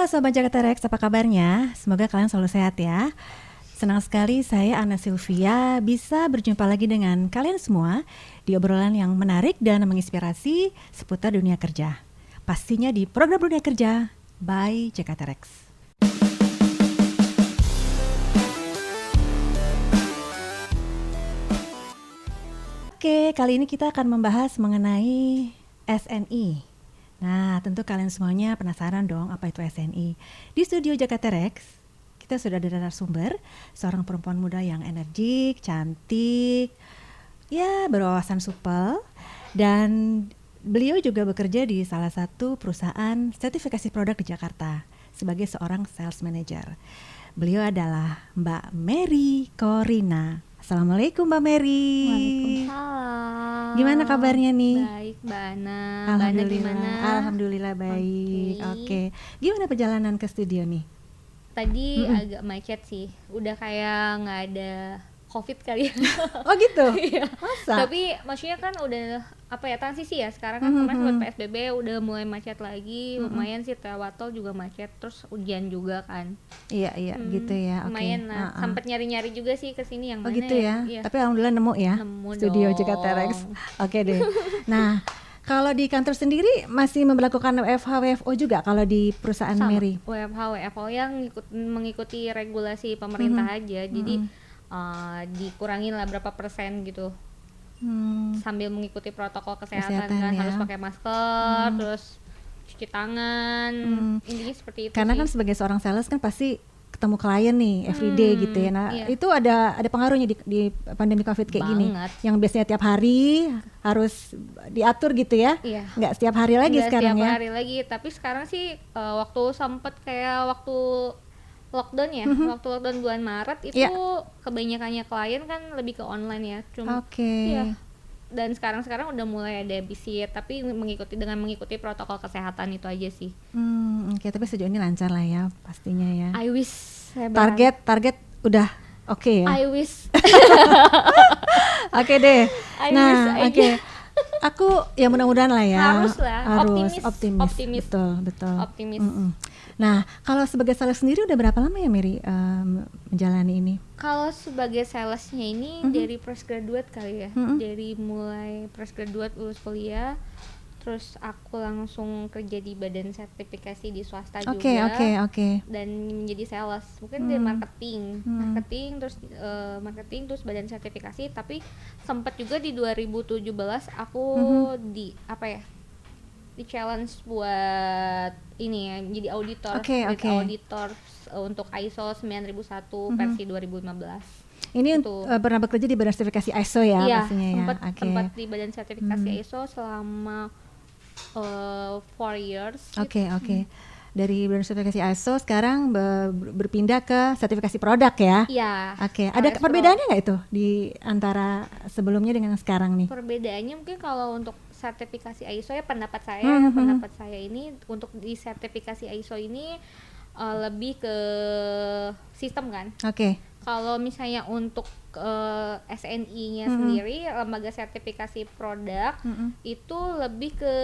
Sobat Jakarta Rex, apa kabarnya? Semoga kalian selalu sehat ya. Senang sekali saya Ana Sylvia bisa berjumpa lagi dengan kalian semua di obrolan yang menarik dan menginspirasi seputar dunia kerja. Pastinya di program Dunia Kerja by Jakarta Rex. Oke, kali ini kita akan membahas mengenai SNI. Nah, tentu kalian semuanya penasaran dong apa itu SNI. Di studio Jakarta Rex, kita sudah ada narasumber, seorang perempuan muda yang energik, cantik, ya berwawasan supel, dan beliau juga bekerja di salah satu perusahaan sertifikasi produk di Jakarta sebagai seorang sales manager. Beliau adalah Mbak Mary Corina. Assalamualaikum Mbak Mary. Waalaikumsalam. Gimana kabarnya nih? Baik Mbak Ana. Alhamdulillah. Mbak Ana gimana? Alhamdulillah baik. Oke. Gimana perjalanan ke studio nih? Tadi agak macet sih. Udah kayak nggak ada COVID kali ya. Oh gitu? Iya. Masa? Tapi maksudnya kan udah transisi ya. Sekarang kan kemarin buat PSBB udah mulai macet lagi. Lumayan sih lewat tol juga macet. Terus hujan juga kan. Iya gitu ya. Oke. Lumayan lah. Sempet nyari-nyari juga sih ke sini yang Oh mana gitu ya. Iya. Tapi alhamdulillah nemu ya. Nemu Studio dong. Jakarta Rex. Oke deh. Nah, kalau di kantor sendiri masih memperlakukan WFH/WFO juga kalau di perusahaan Sama. Mary? WFO yang mengikuti regulasi pemerintah aja. Jadi dikurangin lah berapa persen gitu. Sambil mengikuti protokol kesehatan kan ya. harus pakai masker, terus cuci tangan, intinya seperti itu. Karena sih. kan sebagai seorang sales kan pasti ketemu klien nih everyday gitu ya. Nah iya. itu ada pengaruhnya di pandemi COVID kayak gini. Banget. Yang biasanya tiap hari harus diatur gitu ya. Iya. Nggak setiap hari lagi Nggak sekarang setiap ya. hari lagi, tapi sekarang sih waktu sempet kayak waktu lockdown ya, waktu lockdown bulan Maret itu kebanyakannya klien kan lebih ke online ya. Cuma Oke. iya. Dan sekarang udah mulai ada visit, tapi mengikuti protokol kesehatan itu aja sih. Oke, tapi sejauh ini lancar lah ya pastinya ya. I wish saya berharap. Target udah oke ya. I wish. Oke deh. I Nah, wish aja. oke. Aku ya mudah-mudahan lah ya. Harus lah. Optimis. Betul. Optimis. Nah, kalau sebagai sales sendiri udah berapa lama ya Mary menjalani ini? Kalau sebagai salesnya ini dari fresh graduate kali ya. Dari mulai fresh graduate lulus kuliah, terus aku langsung kerja di badan sertifikasi di swasta juga. Oke. Dan menjadi sales. Mungkin dari marketing terus badan sertifikasi, tapi sempat juga di 2017 aku di challenge buat ini ya, jadi auditor. Auditor untuk ISO 9001 versi 2015. Ini pernah bekerja di badan sertifikasi ISO ya pastinya ya. Sempat di badan sertifikasi ISO selama 4 years. Oke. Dari badan sertifikasi ISO sekarang berpindah ke sertifikasi produk ya? Iya. Oke. Ada perbedaannya nggak itu di antara sebelumnya dengan sekarang nih? Perbedaannya mungkin kalau untuk sertifikasi ISO ya pendapat saya ini untuk di sertifikasi ISO ini lebih ke sistem kan. Oke. Kalau misalnya untuk SNI-nya sendiri, lembaga sertifikasi produk itu lebih ke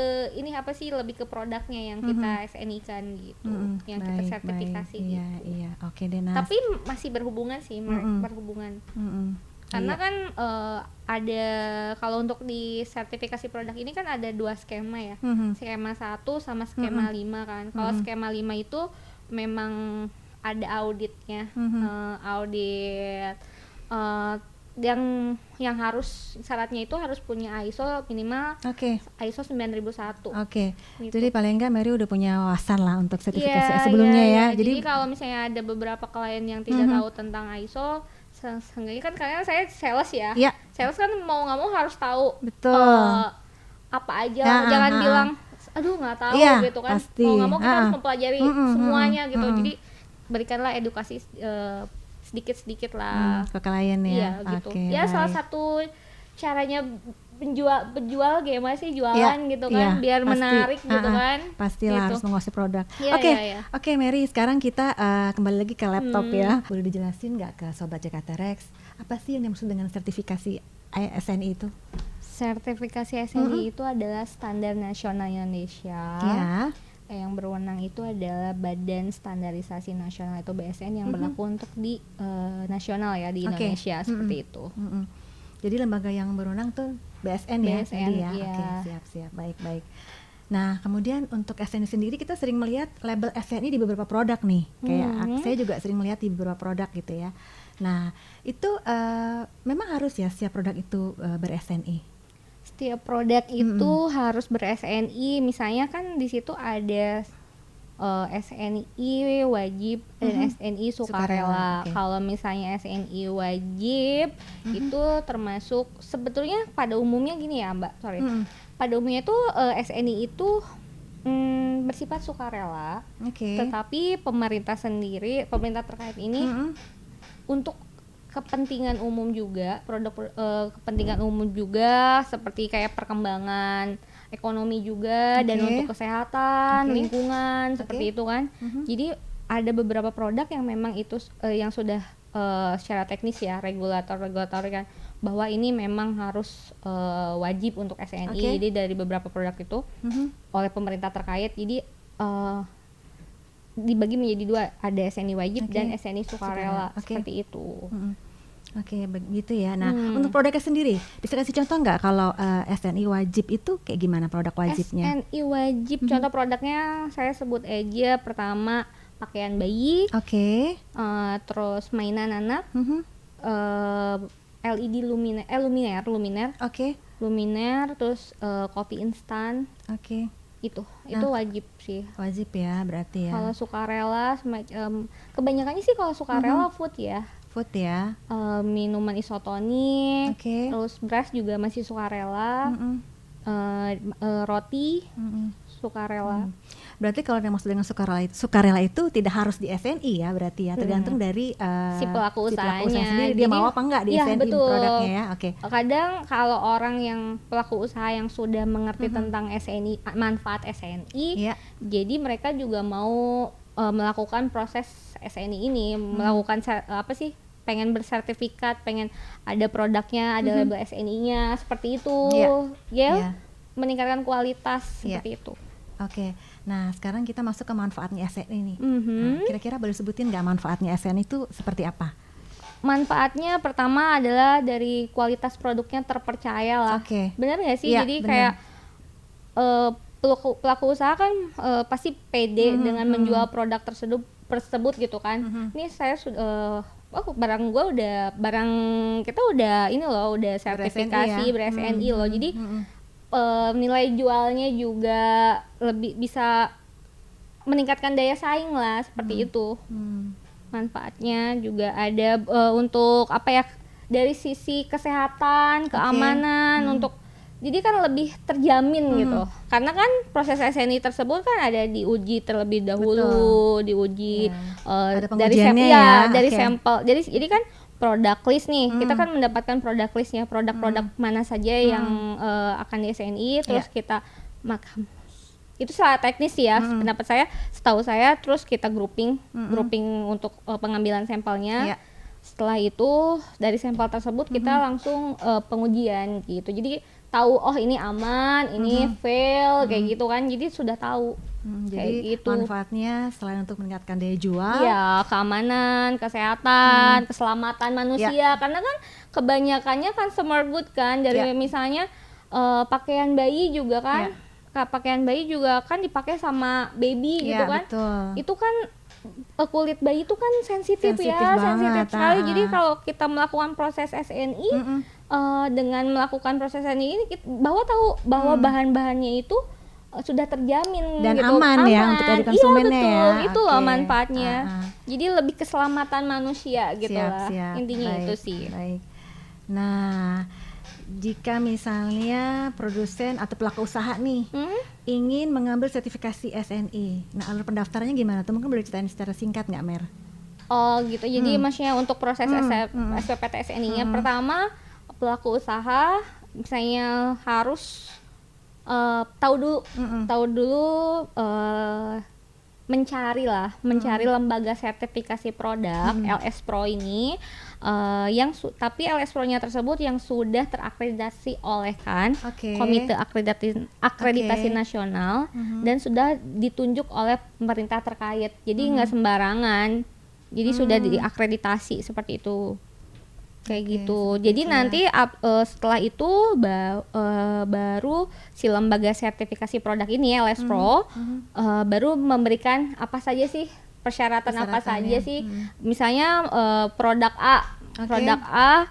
lebih ke produknya yang kita SNI-kan gitu, yang kita sertifikasi gitu. Iya. Oke deh. Nah. Tapi masih berhubungan sih, berhubungan. Karena kan ada, kalau untuk di sertifikasi produk ini kan ada 2 skema ya, skema 1 sama skema 5 kan. Kalau skema 5 itu memang ada auditnya, audit yang harus syaratnya itu harus punya ISO minimal ISO 9001. Oke. Gitu. Jadi paling enggak Mary udah punya wawasan lah untuk sertifikasi sebelumnya ya. Jadi kalau misalnya ada beberapa klien yang tidak tahu tentang ISO, seenggaknya kan karena saya sales ya. Iya. Sales kan mau nggak mau harus tahu. Betul. Apa aja, jangan bilang aduh nggak tahu gitu kan. Pasti. Mau nggak mau kita harus mempelajari semuanya gitu. Jadi berikanlah edukasi sedikit-sedikit lah ke klien ya. Iya gitu. Ya salah satu caranya penjual gimana sih jualan gitu kan, biar pasti, menarik gitu kan. Pastilah gitu. Harus menguasai produk. Oke, Oke Mary, sekarang kita kembali lagi ke laptop ya. Boleh dijelasin nggak ke Sobat Jakarta Rex, apa sih yang dimaksud dengan sertifikasi SNI itu? Sertifikasi SNI itu adalah standar nasional Indonesia. Ya. yang berwenang itu adalah Badan Standarisasi Nasional atau BSN yang berlaku untuk di nasional ya di Indonesia seperti itu. Jadi lembaga yang berwenang tuh BSN ya tadi ya. Iya. Oke, siap. Baik. Nah, kemudian untuk SNI sendiri kita sering melihat label SNI di beberapa produk nih. Kayak saya juga sering melihat di beberapa produk gitu ya. Nah, itu memang harus ya setiap produk itu ber-SNI. Setiap produk itu harus ber-SNI. Misalnya kan di situ ada SNI wajib dan SNI sukarela. Kalau misalnya SNI wajib itu termasuk sebetulnya pada umumnya gini ya Mbak, pada umumnya itu SNI itu bersifat sukarela, tetapi pemerintah terkait ini untuk kepentingan umum juga, kepentingan umum juga seperti kayak perkembangan ekonomi juga dan untuk kesehatan, lingkungan seperti itu kan. Jadi ada beberapa produk yang memang itu yang sudah secara teknis ya regulator kan bahwa ini memang harus wajib untuk SNI. Jadi dari beberapa produk itu oleh pemerintah terkait jadi dibagi menjadi dua, ada SNI wajib dan SNI sukarela seperti itu. Oke, begitu ya. Nah, untuk produknya sendiri, bisa kasih contoh nggak kalau SNI wajib itu kayak gimana produk wajibnya? SNI wajib, contoh produknya saya sebut aja pertama pakaian bayi, terus mainan anak, LED luminaire, luminaire, terus kopi instan, itu wajib sih. Wajib ya, berarti ya. Kalau sukarela, kebanyakannya sih kalau sukarela food ya. Minuman isotonik, terus beras juga masih sukarela, roti sukarela. Berarti kalau yang maksud dengan sukarela itu tidak harus di SNI ya, berarti ya tergantung dari si pelaku usahanya sendiri, dia mau apa enggak di SNI produknya ya. Kadang kalau orang yang pelaku usaha yang sudah mengerti tentang SNI, manfaat SNI, jadi mereka juga mau melakukan proses SNI ini, melakukan pengen bersertifikat, pengen ada produknya, ada label SNI-nya seperti itu, meningkatkan kualitas seperti itu. Nah sekarang kita masuk ke manfaatnya SNI nih. Nah, kira-kira boleh sebutin nggak manfaatnya SNI itu seperti apa? Manfaatnya pertama adalah dari kualitas produknya terpercaya lah. Benar nggak sih? Jadi kayak pelaku usaha kan pasti pede dengan menjual produk tersebut gitu kan. Ini saya sudah barang kita udah ini loh, udah sertifikasi ber-SNI loh. Jadi nilai jualnya juga lebih bisa meningkatkan daya saing lah seperti itu. Manfaatnya juga ada untuk dari sisi kesehatan, keamanan, untuk jadi kan lebih terjamin gitu. Karena kan proses SNI tersebut kan ada diuji terlebih dahulu, diuji dari sampel. Jadi kan produk list nih, kita kan mendapatkan produk listnya, produk-produk mana saja yang akan di SNI, terus kita itu salah teknis ya, pendapat saya, setahu saya, terus kita grouping untuk pengambilan sampelnya. Setelah itu dari sampel tersebut kita langsung pengujian gitu. Jadi tahu ini aman, ini fail kayak gitu kan. Jadi sudah tahu. Jadi gitu. Manfaatnya selain untuk meningkatkan daya jual, keamanan, kesehatan, keselamatan manusia. Karena kan kebanyakannya consumer good kan, dari misalnya pakaian bayi juga kan. Pakaian bayi juga kan dipakai sama baby gitu kan. Betul. Itu kan kulit bayi itu kan sensitif sekali. Jadi kalau kita melakukan proses SNI dengan melakukan proses SNI ini, bahwa tahu bahwa bahan-bahannya itu sudah terjamin dan gitu, aman ya untuk dari konsumennya ya. Itu loh manfaatnya. Jadi lebih keselamatan manusia gitu lah. Intinya itu sih. Baik. Nah, jika misalnya produsen atau pelaku usaha nih ingin mengambil sertifikasi SNI, nah alur pendaftarannya gimana tuh? Mungkin boleh ceritain secara singkat nggak, Mer? Oh gitu, jadi maksudnya untuk proses SPPT SNI-nya pertama pelaku usaha misalnya harus tahu dulu mencari lembaga sertifikasi produk LS Pro ini, tapi LS Pro-nya tersebut yang sudah terakreditasi oleh Komite Akreditasi Nasional dan sudah ditunjuk oleh pemerintah terkait. Jadi nggak sembarangan. Jadi sudah diakreditasi seperti itu. Kayak gitu. Jadi nanti setelah itu baru si lembaga sertifikasi produk ini LS Pro baru memberikan apa saja sih persyaratan apa saja sih. Misalnya produk A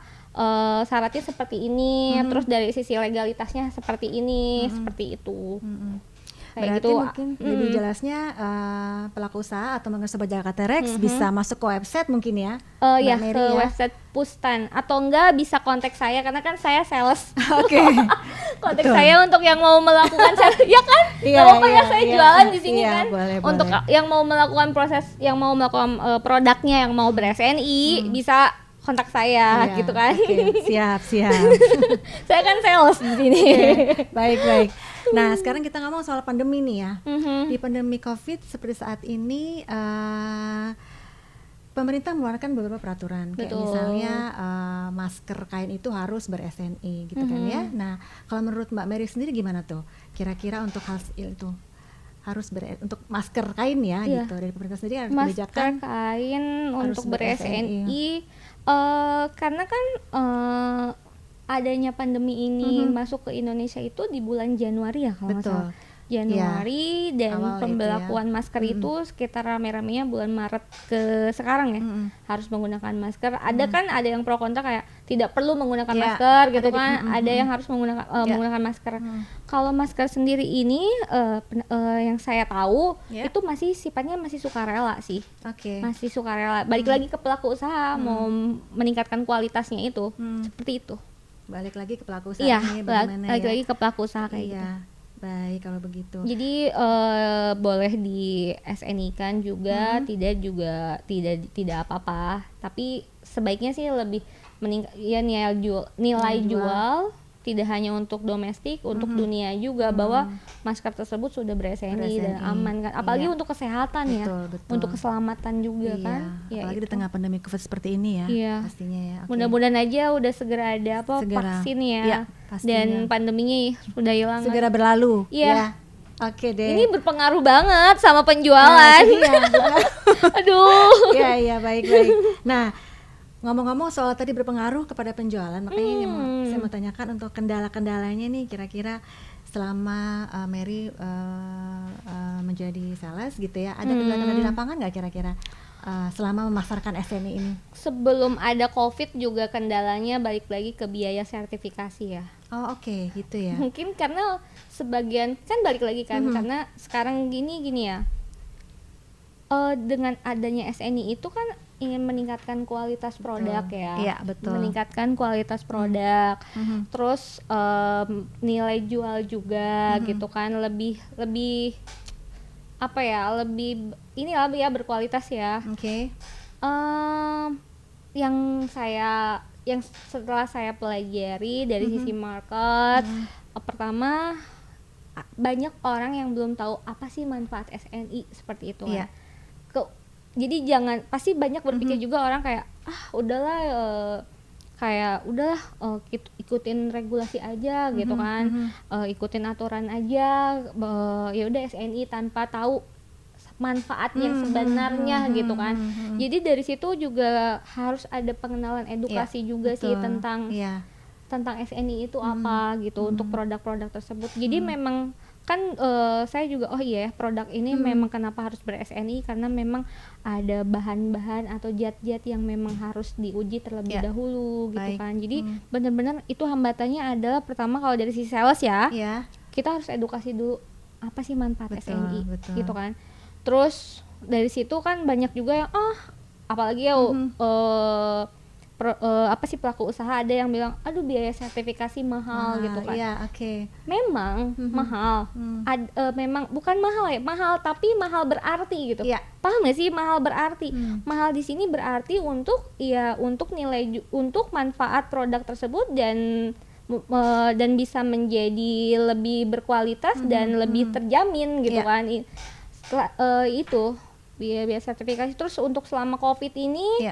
syaratnya seperti ini, terus dari sisi legalitasnya seperti ini, seperti itu. Kayak berarti gitu. Mungkin lebih jelasnya pelaku usaha atau mungkin Sobat Jakarta Rex bisa masuk ke website mungkin ya? Ya, ke website Pustan atau enggak bisa kontak saya karena kan saya sales. Kontak saya untuk yang mau melakukan ya kan? Saya jualan di sini kan. Boleh, untuk yang mau melakukan produknya, yang mau ber-SNI bisa kontak saya gitu kan. Siap. Saya kan sales di sini. Baik. Nah, sekarang kita ngomong soal pandemi nih ya. Di pandemi COVID seperti saat ini, pemerintah mengeluarkan beberapa peraturan. Kayak misalnya masker kain itu harus ber-SNI gitu kan ya. Nah, kalau menurut Mbak Mary sendiri gimana tuh? Kira-kira untuk hal itu harus untuk masker kain ya gitu dari pemerintah sendiri harus kebijakan masker kain untuk ber-SNI. Karena kan adanya pandemi ini masuk ke Indonesia itu di bulan Januari ya kalau nggak salah. Januari dan pembelakuan masker itu sekitar rame-ramenya bulan Maret ke sekarang ya. Harus menggunakan masker. Ada yang pro kontra kayak tidak perlu menggunakan masker gitu kan. Ada yang harus menggunakan masker. Kalau masker sendiri ini yang saya tahu itu masih sifatnya masih sukarela sih. Masih sukarela. Balik lagi ke pelaku usaha mau meningkatkan kualitasnya itu. Seperti itu. Balik lagi ke pelaku usaha balik lagi ke pelaku usaha kayak gitu. Baik kalau begitu. Jadi boleh di SNI kan juga, tidak apa-apa. Tapi sebaiknya sih lebih nilai jual tidak hanya untuk domestik, untuk dunia juga bahwa masker tersebut sudah ber-SNI dan aman kan. Apalagi untuk kesehatan betul. Untuk keselamatan juga kan. Apalagi di tengah pandemi COVID seperti ini ya. Pastinya ya. Mudah-mudahan aja udah segera ada vaksin ya. Dan pandeminya sudah hilang. Segera berlalu. Iya. Oke deh. Ini berpengaruh banget sama penjualan. Aduh. Iya, baik. Nah, ngomong-ngomong soal tadi berpengaruh kepada penjualan, makanya saya mau tanyakan untuk kendala-kendalanya nih kira-kira selama Mary menjadi sales gitu ya, ada kendala-kendala di lapangan nggak kira-kira selama memasarkan SNI ini? Sebelum ada COVID juga kendalanya balik lagi ke biaya sertifikasi ya. Oke, gitu ya. Mungkin karena sebagian kan balik lagi kan karena sekarang gini ya. Dengan adanya SNI itu kan ingin meningkatkan kualitas produk ya. Iya, betul. Meningkatkan kualitas produk. Terus nilai jual juga gitu kan lebih apa ya? Lebih inilah ya berkualitas ya. Yang setelah saya pelajari dari sisi market, pertama banyak orang yang belum tahu apa sih manfaat SNI seperti itu kan. Jadi pasti banyak berpikir juga orang kayak udahlah ikutin regulasi aja gitu kan, ikutin aturan aja, ya udah SNI tanpa tahu manfaat yang sebenarnya gitu kan. Jadi dari situ juga harus ada pengenalan edukasi juga sih tentang SNI itu apa gitu untuk produk-produk tersebut. Jadi memang kan saya juga produk ini memang kenapa harus ber-SNI karena memang ada bahan-bahan atau zat-zat yang memang harus diuji terlebih dahulu gitu kan. Jadi benar-benar itu hambatannya adalah pertama kalau dari sisi sales ya. Kita harus edukasi dulu apa sih manfaat SNI gitu kan. Terus dari situ kan banyak juga yang apalagi ya pelaku usaha ada yang bilang aduh biaya sertifikasi mahal gitu kan. Memang mahal. Memang bukan mahal ya, mahal tapi mahal berarti gitu. Paham gak sih mahal berarti? Mahal di sini berarti untuk nilai untuk manfaat produk tersebut dan bisa menjadi lebih berkualitas dan lebih terjamin gitu kan. itu biaya sertifikasi. Terus untuk selama COVID ini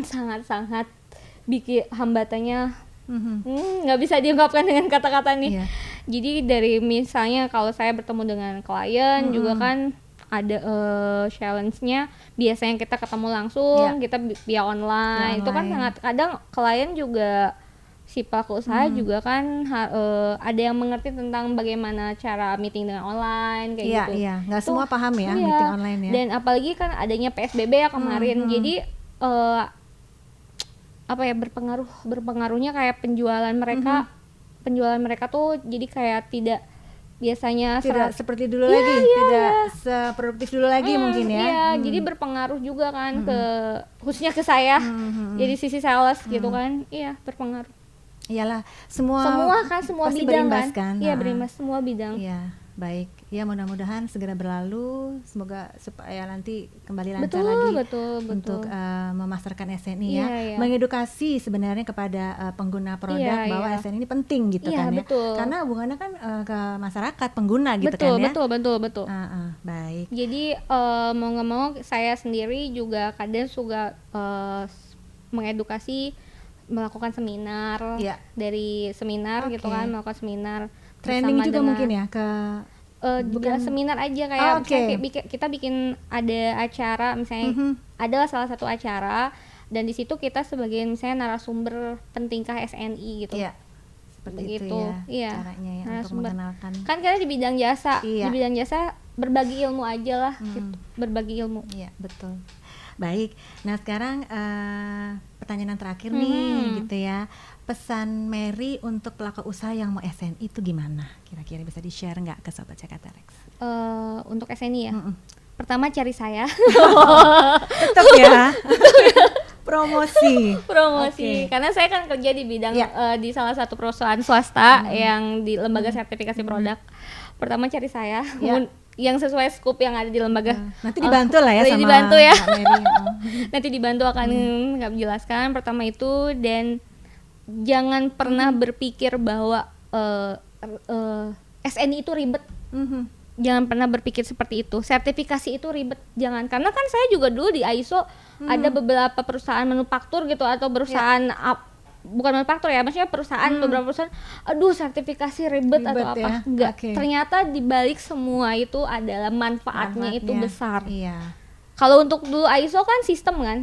sangat-sangat bikin hambatannya nggak bisa diungkapkan dengan kata-kata nih. Jadi dari misalnya kalau saya bertemu dengan klien juga kan ada challenge-nya, biasanya kita ketemu langsung, kita via online. Itu kan sangat, kadang klien juga si pelaku usaha juga kan ada yang mengerti tentang bagaimana cara meeting dengan online kayak gitu. Iya, nggak semua paham ya meeting online ya. Dan apalagi kan adanya PSBB ya kemarin, jadi berpengaruhnya kayak penjualan mereka tuh jadi kayak tidak biasanya tidak seperti dulu lagi, tidak seproduktif dulu lagi mungkin ya. Iya, jadi berpengaruh juga kan khususnya ke saya. Jadi sisi sales gitu kan, berpengaruh. Iyalah, semua bidang kan. Iya, berimbas semua bidang. Iya, baik. Ya mudah-mudahan segera berlalu, semoga supaya nanti kembali lancar lagi untuk memasarkan SNI mengedukasi sebenarnya kepada pengguna produk bahwa SNI ini penting gitu kan ya. Karena hubungannya kan ke masyarakat pengguna gitu kan ya. Betul. Baik. Jadi mau nggak mau saya sendiri juga kadang suka mengedukasi, melakukan seminar dari seminar gitu kan, melakukan seminar training juga mungkin ya ke bukan seminar aja kayak kita bikin ada acara misalnya adalah salah satu acara dan di situ kita sebagai misalnya narasumber pentingkah SNI gitu. Seperti itu ya caranya ya untuk mengenalkan. Kan kita di bidang jasa, berbagi ilmu aja lah gitu. Berbagi ilmu. Iya, betul. Baik. Nah, sekarang pertanyaan terakhir nih gitu ya. Pesan Mary untuk pelaku usaha yang mau SNI itu gimana? Kira-kira bisa di-share nggak ke Sobat Jakarta Rex? Untuk SNI ya. Pertama cari saya. Tetap ya. Promosi. Karena saya kan kerja di bidang di salah satu perusahaan swasta yang di lembaga sertifikasi produk. Pertama cari saya. Yang sesuai scoop yang ada di lembaga. Nanti dibantu lah ya sama dibantu ya. Mbak Mary. Nanti dibantu akan nggak menjelaskan. Pertama itu, dan jangan pernah berpikir bahwa SNI itu ribet. Jangan pernah berpikir seperti itu. Sertifikasi itu ribet, jangan. Karena kan saya juga dulu di ISO ada beberapa perusahaan manufaktur gitu atau perusahaan bukan manufaktur ya, maksudnya perusahaan beberapa perusahaan, aduh sertifikasi ribet atau apa. Enggak. Ternyata dibalik semua itu adalah manfaatnya itu besar. Kalau untuk dulu ISO kan sistem kan,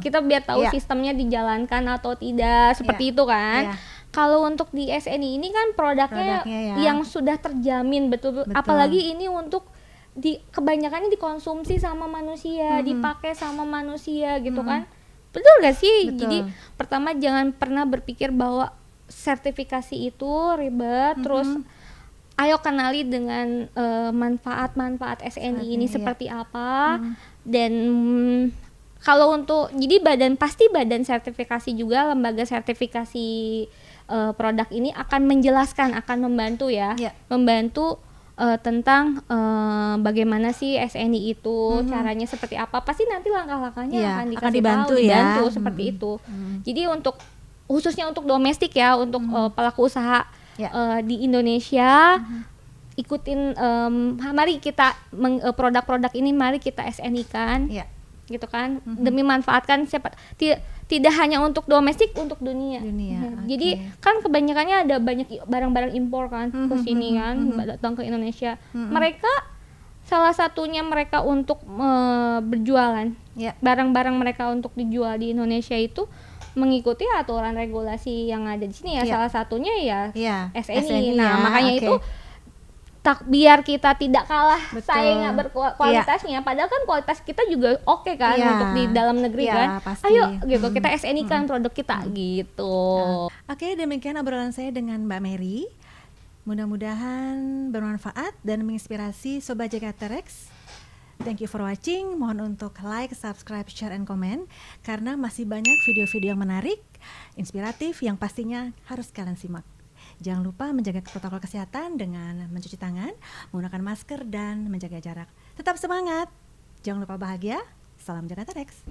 kita biar tahu sistemnya dijalankan atau tidak, seperti itu kan. Kalau untuk di SNI ini kan produknya yang sudah terjamin betul. Apalagi ini untuk kebanyakan dikonsumsi sama manusia, dipakai sama manusia gitu kan. Betul gak sih? Jadi pertama jangan pernah berpikir bahwa sertifikasi itu ribet, terus ayo kenali dengan manfaat-manfaat SNI ini seperti apa. Dan kalau untuk jadi badan sertifikasi juga, lembaga sertifikasi produk ini akan menjelaskan, akan membantu membantu tentang bagaimana sih SNI itu, caranya seperti apa, pasti nanti langkah-langkahnya akan dikasih dibantu seperti itu. Jadi untuk khususnya untuk domestik ya, untuk pelaku usaha di Indonesia, ikutin mari kita produk-produk ini mari kita SNI-kan gitu kan, demi manfaatkan tidak hanya untuk domestik, untuk dunia. Jadi kan kebanyakannya ada banyak barang-barang impor kan ke sini kan, datang ke Indonesia. Mereka salah satunya mereka untuk berjualan barang-barang mereka untuk dijual di Indonesia itu mengikuti aturan regulasi yang ada di sini ya. Salah satunya SNI. Nah makanya itu biar kita tidak kalah saing berkualitasnya, padahal kan kualitas kita juga oke kan untuk di dalam negeri kan. Pasti. Ayo gitu kita SNI kan produk kita gitu. Oke, demikian obrolan saya dengan Mbak Mary. Mudah-mudahan bermanfaat dan menginspirasi Sobat Jakarta Rex. Thank you for watching. Mohon untuk like, subscribe, share, and comment karena masih banyak video-video yang menarik, inspiratif yang pastinya harus kalian simak. Jangan lupa menjaga protokol kesehatan dengan mencuci tangan, menggunakan masker, dan menjaga jarak. Tetap semangat, jangan lupa bahagia. Salam Jakarta Rex.